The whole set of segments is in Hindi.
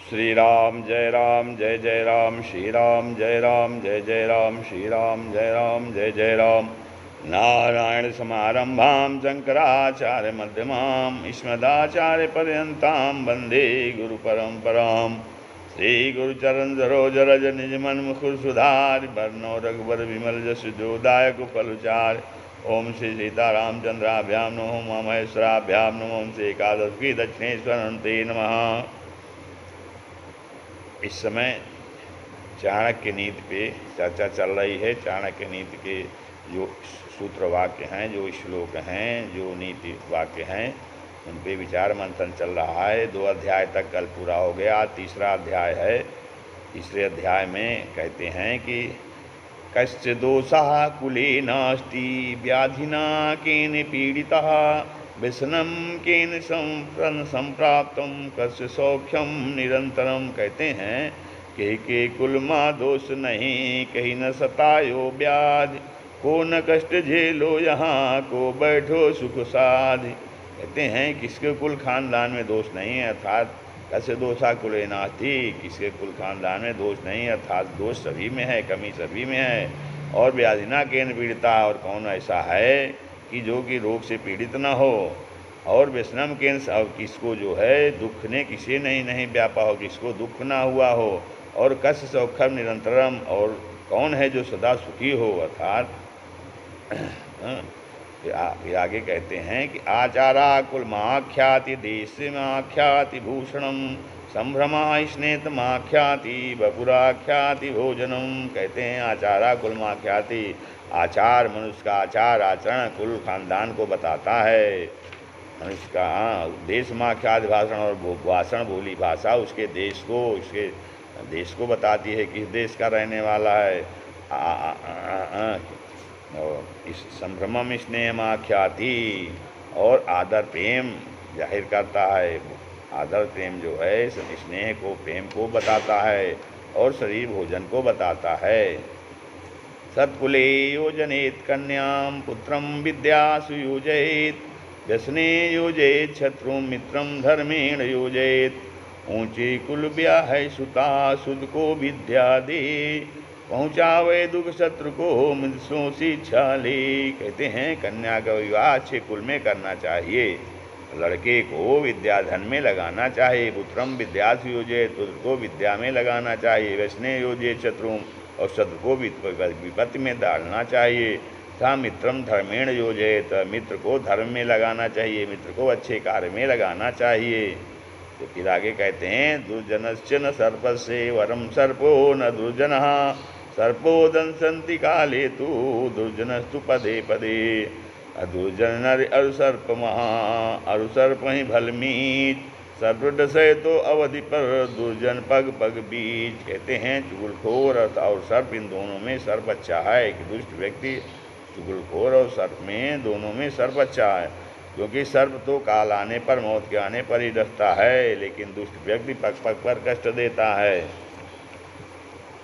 श्री राम जय जय राम, श्री राम जय जय राम, श्री राम जय जय राम। नारायण समारंभां शंकराचार्य मध्यमाम् अस्मदाचार्य पर्यन्तां वन्दे गुरु परंपरां। श्री गुरुचरण सरोज रज निज मन मुकुर सुधारि, बरनौ रघुबर विमल जसु जो दायक फलचारि। ओम श्री सीतारामचंद्राभ्याम नमो, उमा महेश्वराभ्याम नमो, ओम श्री एकादशी दक्षिणेश्वरन्ते नमः। इस समय चाणक्य नीति पे चर्चा चल रही है। चाणक्य नीति के जो सूत्र वाक्य हैं, जो श्लोक हैं, जो नीति वाक्य हैं, उन पे विचार मंथन चल रहा है। 2 अध्याय तक कल पूरा हो गया, तीसरा अध्याय है। तीसरे अध्याय में कहते हैं कि कश्च दोषः कुले नास्ति व्याधिना केन पीडितः, व्यसनं केन संप्राप्तं कस्य सौख्यम निरंतरम। कहते हैं के कुल मा दोष नहीं, कहीं न सतायो व्याधि, को न कष्ट झेलो यहाँ, को बैठो सुख साधि। कहते हैं किसके कुल खानदान में दोष नहीं है, अर्थात कस्य दोषा कुले नास्ति, किसके कुल खानदान में दोष नहीं है, अर्थात दोष सभी में है, कमी सभी में है। और व्याधिना केन पीड़िता, और कौन ऐसा है कि जो कि रोग से पीड़ित न हो। और व्यसनम केन, किसको जो है दुख ने किसी नहीं व्यापा हो, किसको दुख ना हुआ हो। और कस्य सौख्यम निरंतरम, और कौन है जो सदा सुखी हो, अर्थात फिर आगे कहते हैं कि आचारा कुल माख्याति देश माख्याति भूषणम, संभ्रमा स्नेत माख्याति बपुराख्याति भोजनम। कहते हैं आचारा कुल माख्याति, आचार मनुष्य का आचार आचरण कुल खानदान को बताता है। मनुष्य का देश माख्याति भाषण, और भाषण बोली भाषा उसके देश को, उसके देश को बताती है किस देश का रहने वाला है। और इस संभ्रमम स्नेह आख्याति, और आदर प्रेम जाहिर करता है। आदर प्रेम जो है स्नेह को, प्रेम को बताता है, और शरीर भोजन को बताता है। सत्कुले योजनेत कन्याम पुत्रम विद्यासु योजयेत, व्यसने योजयेत शत्रु मित्रम धर्मेण योजयेत। ऊंचे कुल ब्याह सुता सुद को विद्या दे, पहुँचावे दुख शत्रु को मृत्सु शिक्षा ले। कहते हैं कन्या का विवाह अच्छे कुल में करना चाहिए, लड़के को विद्या धन में लगाना चाहिए। पुत्रम विद्यासु योजयेत, पुत्र को विद्या में लगाना चाहिए। व्यसने योजयेत शत्रु, और शत्रु को विपत्ति में डालना चाहिए। था मित्रम धर्मेण योजयेत, मित्र को धर्म में लगाना चाहिए, मित्र को अच्छे कार्य में लगाना चाहिए। तो फिर आगे कहते हैं दुर्जनश्च न सर्पस्य वरम सर्पो न दुर्जनः, सर्पो दंसन्ति काले तु दुर्जनस्तु पदे पदे। दुर्जन नर अरुसर्प महा, अरुसर्प ही भलमीच, सर्प डसे तो अवधि पर दुर्जन पग पग बीच। कहते हैं चुगलखोर और सर्प, इन दोनों में सर्प अच्छा है। कि दुष्ट व्यक्ति चुगलखोर और सर्प में, दोनों में सर्प अच्छा है, क्योंकि सर्प तो काल आने पर, मौत के आने पर ही डसता है, लेकिन दुष्ट व्यक्ति पग पग पर कष्ट देता है।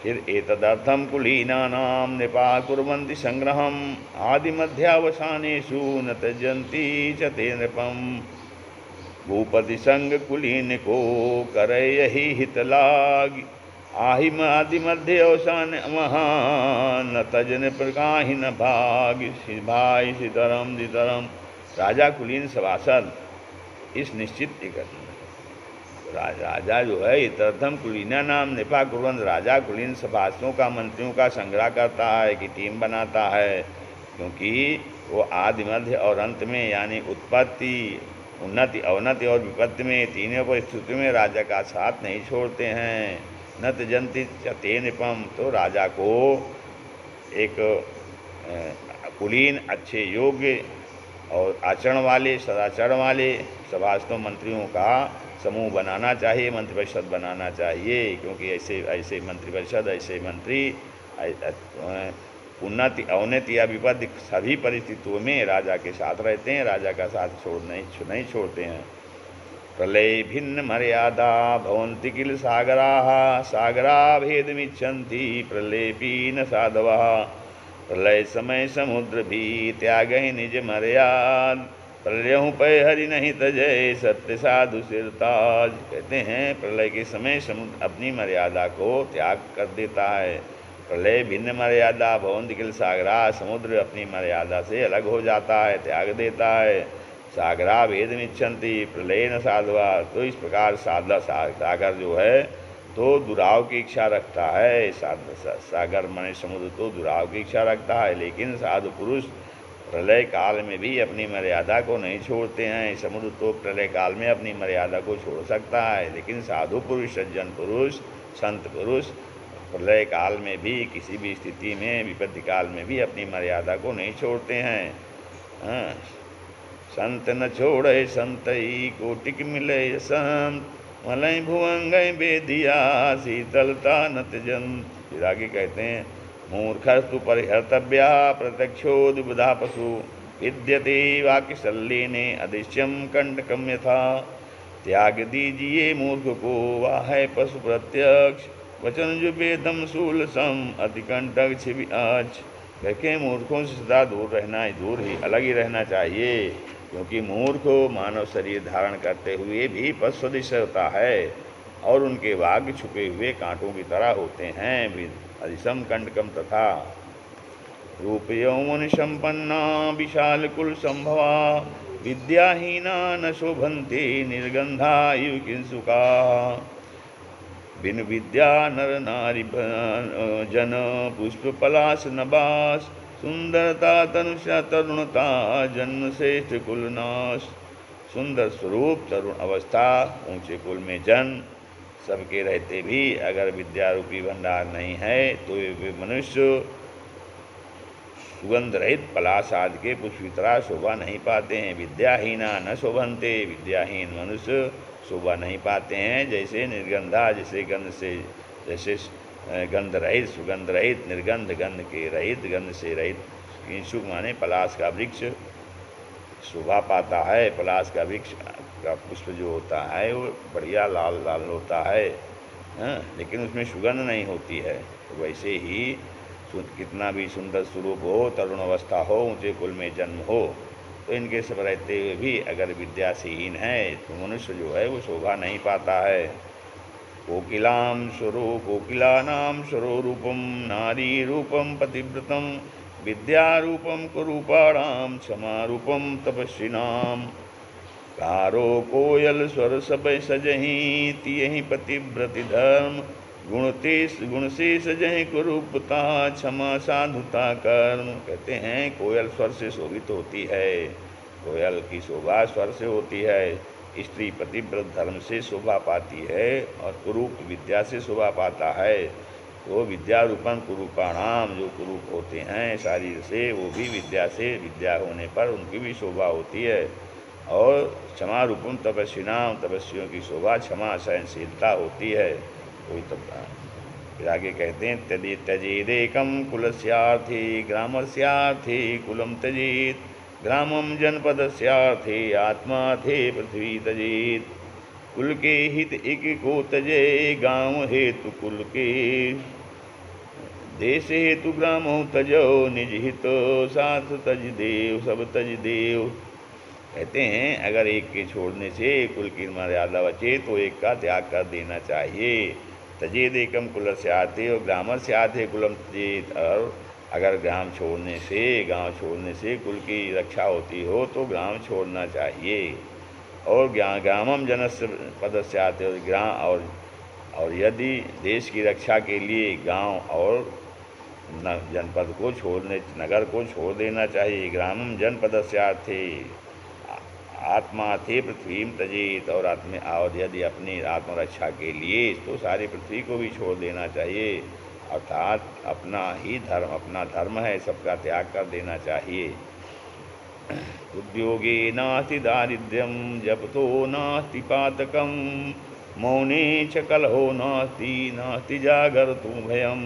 फिर एतदर्थम कुलीनानां नृपा कुर्वन्ति संग्रहम, आदि मध्यावसानेषु न त्यजन्ति च ते नृपम। भूपति संग कुलीन को करे यही हित लाग, आहि आदि मध्य अवसान महान, न तजन प्रकाहि न भाग। भाई सीतरम दितरम। राजा कुलीन सभासद इस निश्चित राजा जो है इतरथम कुलीना नाम निपा कुरवंत, राजा कुलीन सभासदों का, मंत्रियों का संग्रह करता है कि टीम बनाता है, क्योंकि वो आदि मध्य और अंत में, यानी उत्पत्ति, उन्नति, अवनति और विपत्ति में, तीनों परिस्थिति में राजा का साथ नहीं छोड़ते हैं। न त्यजन्ति ते निपम, तो राजा को एक कुलीन, अच्छे, योग्य और आचरण वाले, सदाचरण वाले सभासदों, मंत्रियों का समूह बनाना चाहिए, मंत्रिपरिषद बनाना चाहिए। क्योंकि ऐसे मंत्रिपरिषद, ऐसे मंत्री उन्नति, अवनति या विपत्ति सभी परिस्थितियों में राजा के साथ रहते हैं, राजा का साथ नहीं छोड़ते हैं। प्रलय भिन्न मर्यादा भवन्ति किल सागराः, सागरा भेदमिच्छन्ति प्रलेपीन साधवः। प्रलय समय समुद्र भी त्यागहि निज मर्याद, प्रलयहूँ पय हरि नहीं तजय, सत्य साधु सिरताज। कहते हैं प्रलय के समय समुद्र अपनी मर्यादा को त्याग कर देता है। प्रलय भिन्न मर्यादा भवन्ति सागरा, समुद्र अपनी मर्यादा से अलग हो जाता है, त्याग देता है। सागरा भेदमिच्छन्ति प्रलय न साधुआ। तो इस प्रकार सागर जो है तो दुराव की इच्छा रखता है। सागर माने समुद्र तो दुराव की इच्छा रखता है, लेकिन साधु पुरुष प्रलय काल में भी अपनी मर्यादा को नहीं छोड़ते हैं। समुद्र तो प्रलय काल में अपनी मर्यादा को छोड़ सकता है, लेकिन साधु पुरुष, सज्जन पुरुष, संत पुरुष प्रलय काल में भी, किसी भी स्थिति में, विपत्ति काल में भी अपनी मर्यादा को नहीं छोड़ते हैं। संत न छोड़े संतई, कोटिक मिले संत, मलय भुवंगय बेदिया, शीतलता न त्यजंत। फिर आगे कहते हैं मूर्खस्तु परिहर्तव्या, प्रत्यक्षोद्बुधा पशु, विद्यते वाक्यशल्येने अदृश्यम कंटकम यथा। त्याग दीजिए मूर्ख को, वह है पशु प्रत्यक्ष, वचन जो वेदम शूल सम, अतिकंटक छिवि आज। देखें मूर्खों से सदा दूर ही अलग ही रहना चाहिए, क्योंकि मूर्ख मानव शरीर धारण करते हुए भी पशु सदृश होता है और उनके वाक्य छुपे हुए कांटों की तरह होते हैं। अधिसम कंडकम तथा रूप यौवन संपन्ना, विशाल कुल संभवा, विद्याहीना न शोभन्ते, निर्गंधा इव किंसुका। बिन विद्या नर नारी जन, पुष्प पलाश नबास, सुंदरता तनुषा तरुणता, जन्म श्रेष्ठ कुलनाश। सुंदर स्वरूप, तरुण अवस्था, ऊंचे कुल में जन्म, सबके रहते भी अगर विद्यारूपी भंडार नहीं है तो वे मनुष्य सुगंध रहित पलाश आदि के पुष्प की तरह शोभा नहीं पाते हैं। विद्याहीना न शोभन्ते, विद्याहीन मनुष्य शोभा नहीं पाते हैं। जैसे निर्गंधा, जैसे गंध रहित, सुगंध रहित, निर्गंध गंध के रहित, गंध से रहित, किंसुक माने पलाश का वृक्ष शोभा पाता है। पलाश का वृक्ष का पुष्प जो होता है वो बढ़िया लाल लाल होता है, लेकिन उसमें सुगंध नहीं होती है। तो वैसे ही कितना भी सुंदर स्वरूप हो, तरुण अवस्था हो, ऊंचे कुल में जन्म हो, तो इनके सब रहते हुए भी अगर विद्या से हीन है तो मनुष्य जो है वो शोभा नहीं पाता है। कोकिलाम कोकिलानाम स्वरूपम, नारी रूपम पतिव्रतम, विद्यारूपम कुरूपाणाम, क्षमारूपम तपस्विनाम। कारो कोयल स्वर सब सजही, तियहि पतिव्रति धर्म, गुण से सजहि कुरूपता, क्षमा साधुता कर्म। कहते हैं कोयल स्वर से शोभित होती है, कोयल की शोभा स्वर से होती है। स्त्री पतिव्रत धर्म से शोभा पाती है और कुरूप विद्या से शोभा पाता है। तो विद्या रूपम कुरूपाणाम, जो कुरूप होते हैं शारीर से, वो भी विद्या से, विद्या होने पर उनकी भी शोभा होती है। और क्षमा रूपम तपस्विनाम, तपस्वियों की शोभा क्षमा सहनशीलता होती है। कोई तब फिर आगे कहते हैं त्यजेदेकम कुलस्यार्थी, ग्रामस्यार्थी कुलम त्यजेत, ग्रामम जनपदस्यार्थी, आत्मार्थे पृथ्वी त्यजेत। कुल के हित एक को तजे, गाँव हेतु कुल के, देश हेतु ग्रामो तजो, निज हित साथ तज देव, सब तज देव। कहते हैं अगर एक के छोड़ने से कुल की मर्यादा बचे तो एक का त्याग कर देना चाहिए। तजेद एकम कुल से आते और ग्राम से आते कुलम तजेद। और अगर गांव छोड़ने से कुल की रक्षा होती हो तो ग्राम छोड़ना चाहिए। और ग्रामम जनस्य पदस्य आते और ग्राम, और यदि देश की रक्षा के लिए गांव और जनपद को छोड़ने, नगर को छोड़ देना चाहिए। ग्रामम जनपदस्य आते आत्मा थे पृथ्वी तजेत, और यदि अपनी आत्मरक्षा के लिए तो सारी पृथ्वी को भी छोड़ देना चाहिए। अर्थात अपना धर्म है, सबका त्याग कर देना चाहिए। उद्योगे नास्ति दारिद्र्यम, जपतो नास्ति पातकम, मौने च कलहो नास्ति जागरतु भयम।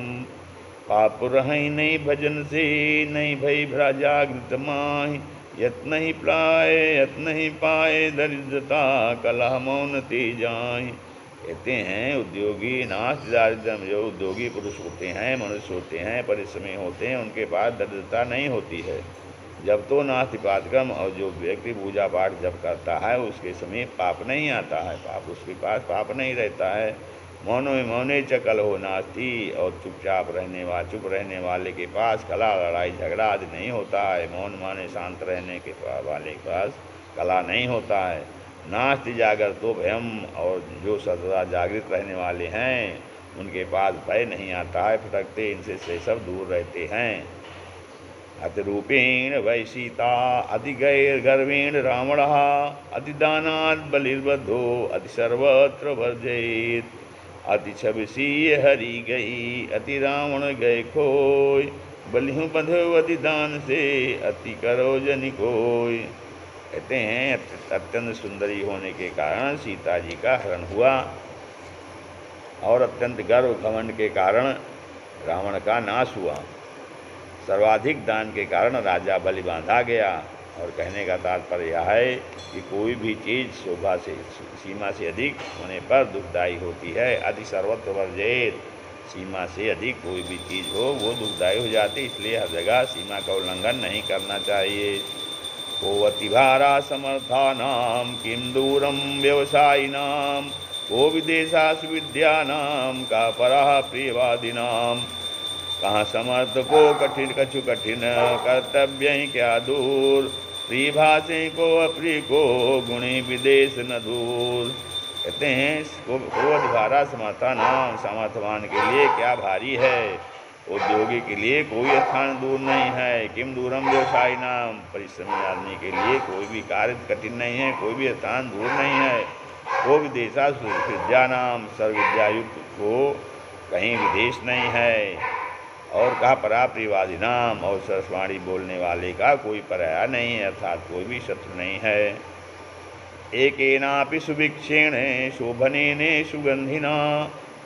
पाप रहि नहीं भजन से, नहीं भय भ्रा जागृत माहि, यत्न ही पाए दरिद्रता, कलह मौन ते जाए। कहते हैं उद्योगी नास्ति दारिद्र्यम, जो उद्योगी पुरुष होते हैं, मनुष्य होते हैं, परिश्रमी होते हैं, उनके पास दरिद्रता नहीं होती है। जब तो नास्ति पातकम, और जो व्यक्ति पूजा पाठ जब करता है उसके समय पाप नहीं आता है, पाप उसके पास पाप नहीं रहता है। मौनो मौने चकल हो नास्ति, और चुपचाप चुप रहने वाले के पास कला लड़ाई झगड़ा आदि नहीं होता है। मौन माने शांत रहने के वाले के पास कला नहीं होता है। नास्ति जागर तो भयम, और जो सदा जागृत रहने वाले हैं उनके पास भय नहीं आता है, फटकते इनसे से सब दूर रहते हैं। अतिरूपेण वै सीता अतिगैर्गर्वेण रावणः, अतिदानात् बलिर्बद्धो अति सर्वत्र वर्जयेत्। अति छबसीय हरि गई अति रावण गए खोय, बलिहु बंधो अति दान से अति करो जनि कोय। कहते हैं अत्यंत सुंदरी होने के कारण सीता जी का हरण हुआ, और अत्यंत गर्व घमंड के कारण रावण का नाश हुआ। सर्वाधिक दान के कारण राजा बलि बांधा गया। और कहने का तात्पर्य यह है कि कोई भी चीज़ शोभा से सीमा से अधिक होने पर दुखदायी होती है। अति सर्वत्र वर्जेत, सीमा से अधिक कोई भी चीज़ हो वो दुखदायी हो जाती, इसलिए हर जगह सीमा का उल्लंघन नहीं करना चाहिए। को अतिभारा समर्थानाम किम दूरम व्यवसायिनाम, को विदेशासु विद्यानाम का पराः प्रियवादिनाम। कहाँ समर्थ को कठिन कछु कठिन, कर्तव्य ही क्या दूर। प्रिय भाषे को अप्रिय को, गुणी विदेश न दूर। कहते हैं को अधिभारा समर्था नाम, समर्थवान के लिए क्या भारी है। उद्योगी के लिए कोई स्थान दूर नहीं है। किम दूरम व्यवसायी नाम, परिश्रमी आदमी के लिए कोई भी कार्य कठिन नहीं है, कोई भी स्थान दूर नहीं है। वो विदेशा विद्या नाम, सर्वविद्यायुक्त को कहीं विदेश नहीं है। और कहा पराप्रियवादी नाम, और सरसवाणी बोलने वाले का कोई पराया नहीं है, अर्थात कोई भी शत्रु नहीं है। एकेनापि सुभिक्षेण शोभनेन सुगंधिना,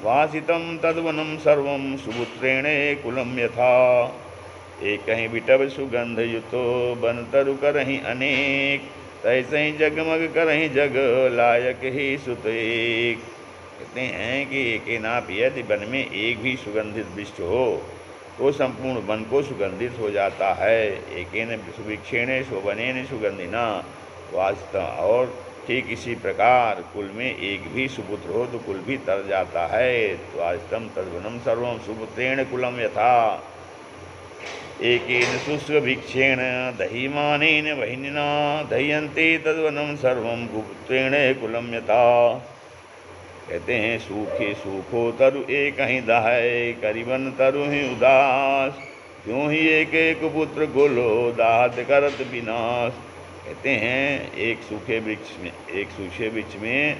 वासितम तद्वनम सर्वम सुपुत्रेण कुलम यथा। एक कहीं बिटब सुगंध युतो बन तरु करहीं अनेक, तैसे ही जगमग करहीं जग लायक ही सुत एक। कहते हैं कि एकेनापि यदि वन में एक भी सुगंधित वृक्ष हो तो संपूर्ण वन को सुगंधित हो जाता है। एकेन सुभिक्षेण शोभनेन सुगंधिना वास्तव, और ठीक इसी प्रकार कुल में एक भी सुपुत्र हो तो कुल भी तर जाता है। वास्तव तद्वनम सर्वम सुपुत्रेण कुलम यथा। एकेन शुष्कभिक्षेण दहीमानेन वहिनिना, दह्यन्ते तद्वनम सर्वम कुपुत्रेण कुलम यथा। कहते हैं सूखे सूखो तरु एक ही दहाय, करीबन तरु ही उदास। क्यों ही एक एक पुत्र गोलो दाहत करत विनाश। कहते हैं एक सूखे वृक्ष में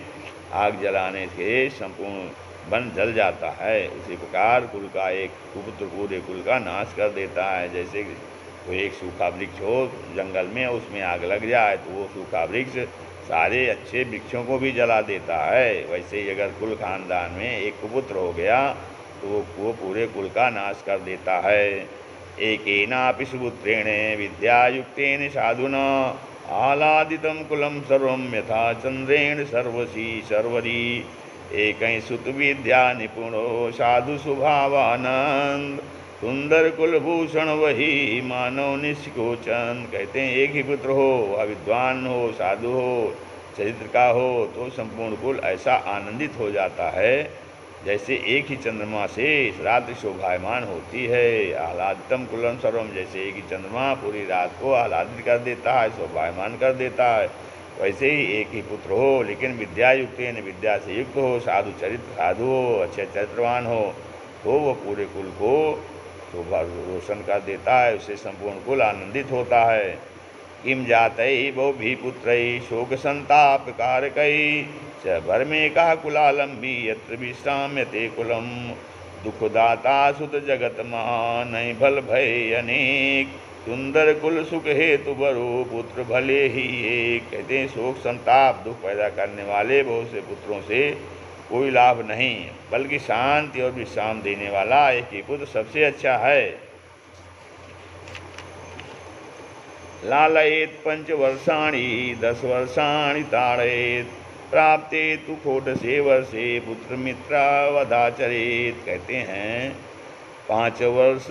आग जलाने से संपूर्ण वन जल जाता है, उसी प्रकार कुल का एक कुपुत्र पूरे कुल का नाश कर देता है। जैसे कोई एक सूखा वृक्ष हो जंगल में, उसमें आग लग जाए तो वो सूखा वृक्ष सारे अच्छे वृक्षों को भी जला देता है। वैसे ही अगर कुल खानदान में एक कुपुत्र हो गया तो वो पूरे कुल का नाश कर देता है। एकेनापि सुपुत्रेण विद्यायुक्तेन साधुना, आह्लादितं कुलं सर्वं यथा चंद्रेण सर्वसी सर्वरी। एक सुत विद्या निपुणो साधु स्वभावानंद, सुंदर कुलभूषण वही मानव निष्कोचन। कहते हैं एक ही पुत्र हो, वह विद्वान हो, साधु हो, चरित्र का हो तो संपूर्ण कुल ऐसा आनंदित हो जाता है जैसे एक ही चंद्रमा से रात्रि शोभायमान होती है। आह्लादितम कुलम सर्वम, जैसे एक ही चंद्रमा पूरी रात को आह्लादित कर देता है, शोभायमान कर देता है, वैसे ही एक ही पुत्र हो लेकिन विद्यायुक्त विद्या से युक्त हो, साधु चरित्र साधु हो, अच्छे चरित्रवान हो तो वो पूरे कुल को शोभा रोशन कर देता है, उससे संपूर्ण कुल आनंदित होता है। किम जातई बहु भी पुत्र शोक संताप कारकई, च भर में कहा कुलालंबी यत्र विश्राम्यते कुलम। दुखदाता सुत जगत महा नहीं भल भय अनेक, सुंदर कुल सुख हेतु बरो पुत्र भले ही एक। कहते हैं शोक संताप दुख पैदा करने वाले बहुत से पुत्रों से कोई लाभ नहीं, बल्कि शांति और विश्राम देने वाला एक ही पुत्र सबसे अच्छा है। लालयेत 5 वर्षाणि 10 वर्षाणि ताड़येत, प्राप्ते तु 14 वर्षे पुत्र मित्रावधाचरेत। कहते हैं 5 वर्ष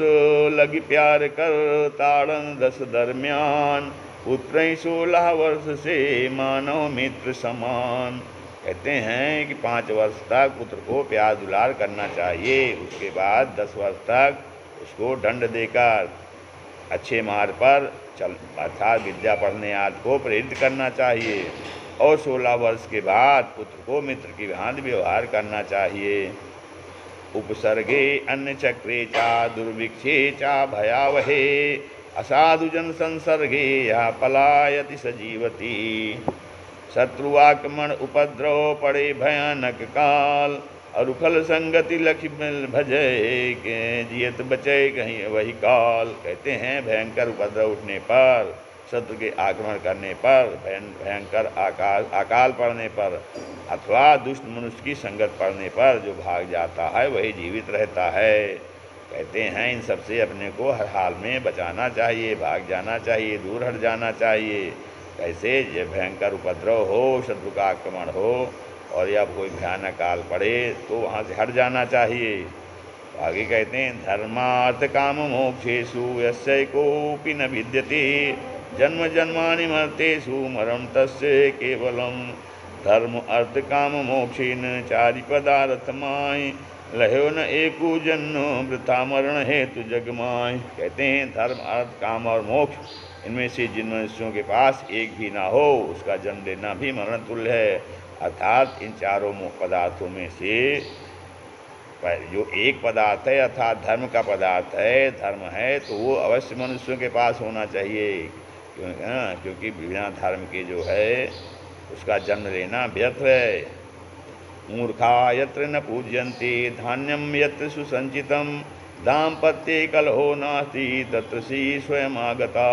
लगी प्यार कर ताड़न 10 दरमियान, पुत्र 16 वर्ष से मानव मित्र समान। कहते हैं कि 5 वर्ष तक पुत्र को प्यार दुलार करना चाहिए, उसके बाद 10 वर्ष तक उसको दंड देकर अच्छे मार्ग पर चल अर्थात विद्या पढ़ने आदि को प्रेरित करना चाहिए, और 16 वर्ष के बाद पुत्र को मित्र की भांति व्यवहार करना चाहिए। उपसर्गे अन्य चक्रे चा दुर्भिक्षे चा भयावहे, असाधुजन संसर्गे या पलायति सजीवती। शत्रुआक्रमण उपद्रव पड़े भयानक काल, अरुखल संगति लक्ष्मी भजय के जियत बचे कहीं वही काल। कहते हैं भयंकर उपद्रव उठने पर, शत्रु के आक्रमण करने पर, भयंकर अकाल पड़ने पर, अथवा दुष्ट मनुष्य की संगत पड़ने पर जो भाग जाता है वही जीवित रहता है। कहते हैं इन सबसे अपने को हर हाल में बचाना चाहिए, भाग जाना चाहिए, दूर हट जाना चाहिए। कैसे? जब भयंकर उपद्रव हो, शत्रु का आक्रमण हो और या कोई भयानक काल पड़े तो वहाँ से हट जाना चाहिए। आगे कहते हैं धर्मार्थ काम मोक्षेषु यस्य कोऽपि न विद्यते, जन्म जन्मानि मर्तेषु मरणं तस्य केवलम। धर्म अर्थ काम मोक्षेन चारि पदार्थमाय, लह्यो न एको जन्म वृथा मरण हेतु जगमाय। कहते हैं धर्म अर्थ काम और मोक्ष, इनमें से जिन मनुष्यों के पास एक भी ना हो उसका जन्म लेना भी मरण तुल्य है। अर्थात इन चारों पदार्थों में से जो एक पदार्थ है अर्थात धर्म का पदार्थ है, धर्म है तो वो अवश्य मनुष्यों के पास होना चाहिए, क्योंकि बिना धर्म के जो है उसका जन्म लेना व्यर्थ है। मूर्खा यत्र न पूज्यन्ते धान्यम यत्र सुसंचितम, दाम्पत्ये कलहो नास्ति तत्र सी स्वयं आगता।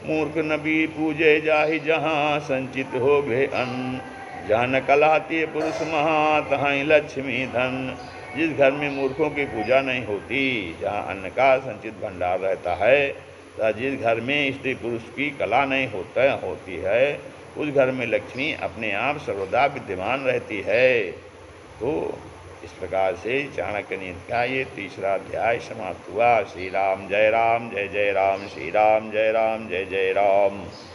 मूर्ख न भी पूजे जाहि जहाँ संचित हो गए अन्न, जहाँ न कलहाती पुरुष महा तहाँ लक्ष्मी धन। जिस घर में मूर्खों की पूजा नहीं होती, जहाँ अन्न का संचित भंडार रहता है, तथा जिस घर में स्त्री पुरुष की कला नहीं होती है, उस घर में लक्ष्मी अपने आप सर्वदा विद्यमान रहती है। तो इस प्रकार से चाणक्य नीति का ये 3रा अध्याय समाप्त हुआ। श्री राम जय जय राम, श्री राम जय जय राम, जय जय राम।